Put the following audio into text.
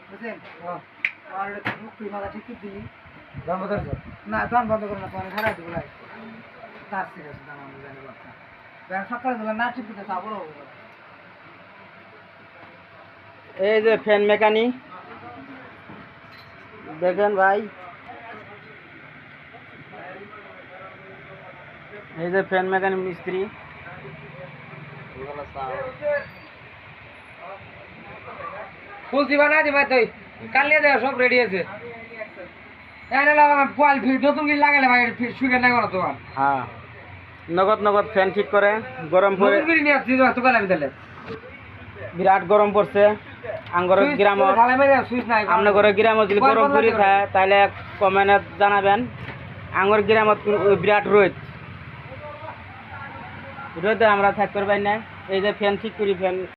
বুঝছেন আর তুই মাথা ঠিক দিলি না দোকান বন্ধ করো না তোমার খারাপ দিব ভাই তার সিরিয়াস দাম আমি জানি কথা ব্যাংক সকালে দিলে না ঠিক দিতে তারপর এই যে ফ্যান মেকানিক দেখেন ভাই, এই যে ফ্যান মেকানিক মিস্ত্রি। ফুলছি বানা দি ভাই তুই কালিয়ে দে সব রেডি আছে এনে লাগা পোয়াল ফির নতুন কি লাগালে ভাই সুগার না করো তোমার হ্যাঁ, নগদ নগদ ফ্যান ঠিক করে গরম পড়ে নতুন করে নিয়ে আসছি তো কালে আমি দিলে বিরাট গরম পড়ছে। আঙ্গর গ্রাম ঢালাই মেরে সুইচ নাই আপনার ঘরে গ্রাম যদি গরম পড়ি থাকে তাহলে কমেন্টে জানাবেন। আঙ্গর গ্রামত বিরাট রোদে আমরা থাকতে পারি না। এই যে ফ্যান ঠিক করি ফ্যান